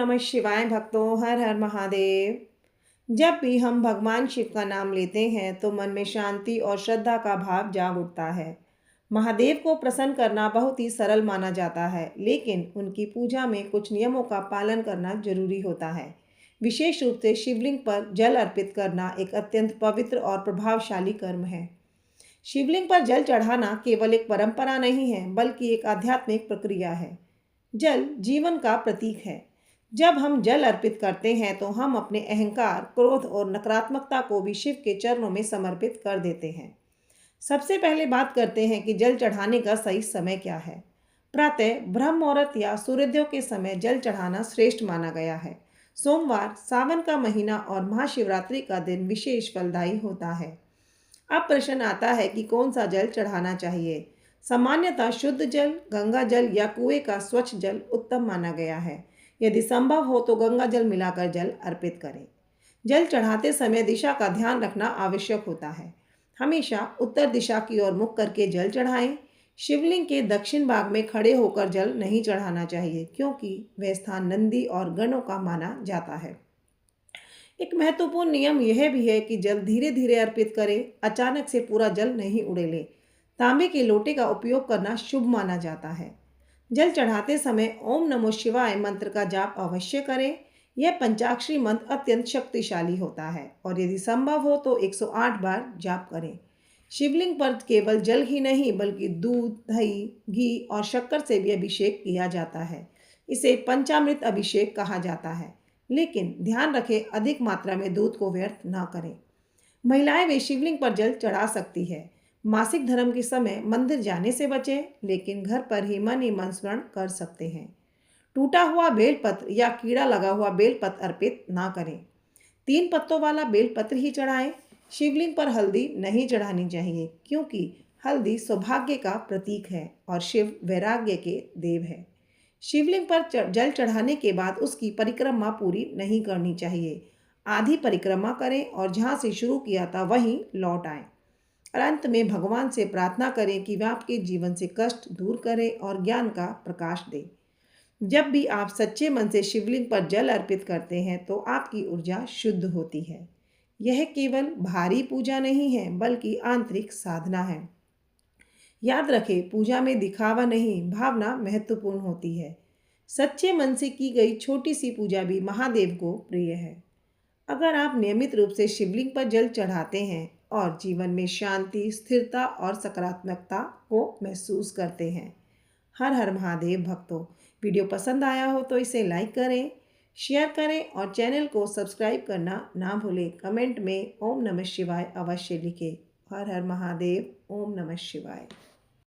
नमः शिवाय भक्तों, हर हर महादेव। जब भी हम भगवान शिव का नाम लेते हैं तो मन में शांति और श्रद्धा का भाव जाग उठता है। महादेव को प्रसन्न करना बहुत ही सरल माना जाता है, लेकिन उनकी पूजा में कुछ नियमों का पालन करना जरूरी होता है। विशेष रूप से शिवलिंग पर जल अर्पित करना एक अत्यंत पवित्र और प्रभावशाली कर्म है। शिवलिंग पर जल चढ़ाना केवल एक परंपरा नहीं है, बल्कि एक आध्यात्मिक प्रक्रिया है। जल जीवन का प्रतीक है। जब हम जल अर्पित करते हैं तो हम अपने अहंकार, क्रोध और नकारात्मकता को भी शिव के चरणों में समर्पित कर देते हैं। सबसे पहले बात करते हैं कि जल चढ़ाने का सही समय क्या है। प्रातः ब्रह्म मुहूर्त या सूर्योदय के समय जल चढ़ाना श्रेष्ठ माना गया है। सोमवार, सावन का महीना और महाशिवरात्रि का दिन विशेष फलदायी होता है। अब प्रश्न आता है कि कौन सा जल चढ़ाना चाहिए। सामान्यतः शुद्ध जल, गंगा जल या कुएं का स्वच्छ जल उत्तम माना गया है। यदि संभव हो तो गंगा जल मिलाकर जल अर्पित करें। जल चढ़ाते समय दिशा का ध्यान रखना आवश्यक होता है। हमेशा उत्तर दिशा की ओर मुख करके जल चढ़ाएं। शिवलिंग के दक्षिण भाग में खड़े होकर जल नहीं चढ़ाना चाहिए, क्योंकि वह स्थान नंदी और गणों का माना जाता है। एक महत्वपूर्ण नियम यह भी है कि जल धीरे धीरे अर्पित करें, अचानक से पूरा जल नहीं उड़ेले। तांबे के लोटे का उपयोग करना शुभ माना जाता है। जल चढ़ाते समय ओम नमो शिवाय मंत्र का जाप अवश्य करें। यह पंचाक्षरी मंत्र अत्यंत शक्तिशाली होता है और यदि संभव हो तो 108 बार जाप करें। शिवलिंग पर केवल जल ही नहीं बल्कि दूध, दही, घी और शक्कर से भी अभिषेक किया जाता है। इसे पंचामृत अभिषेक कहा जाता है। लेकिन ध्यान रखें, अधिक मात्रा में दूध को व्यर्थ ना करें। महिलाएं वे शिवलिंग पर जल चढ़ा सकती है। मासिक धर्म के समय मंदिर जाने से बचें, लेकिन घर पर ही मन स्मरण कर सकते हैं। टूटा हुआ बेलपत्र या कीड़ा लगा हुआ बेलपत्र अर्पित ना करें। 3 पत्तों वाला बेलपत्र ही चढ़ाएं। शिवलिंग पर हल्दी नहीं चढ़ानी चाहिए, क्योंकि हल्दी सौभाग्य का प्रतीक है और शिव वैराग्य के देव है। शिवलिंग पर जल चढ़ाने के बाद उसकी परिक्रमा पूरी नहीं करनी चाहिए। आधी परिक्रमा करें और जहाँ से शुरू किया था वहीं लौट आएं। और अंत में भगवान से प्रार्थना करें कि वह आपके जीवन से कष्ट दूर करें और ज्ञान का प्रकाश दे। जब भी आप सच्चे मन से शिवलिंग पर जल अर्पित करते हैं तो आपकी ऊर्जा शुद्ध होती है। यह केवल भारी पूजा नहीं है, बल्कि आंतरिक साधना है। याद रखें, पूजा में दिखावा नहीं, भावना महत्वपूर्ण होती है। सच्चे मन से की गई छोटी सी पूजा भी महादेव को प्रिय है। अगर आप नियमित रूप से शिवलिंग पर जल चढ़ाते हैं और जीवन में शांति, स्थिरता और सकारात्मकता को महसूस करते हैं। हर हर महादेव भक्तों, वीडियो पसंद आया हो तो इसे लाइक करें, शेयर करें और चैनल को सब्सक्राइब करना ना भूलें। कमेंट में ओम नमः शिवाय अवश्य लिखें। हर हर महादेव। ओम नमः शिवाय।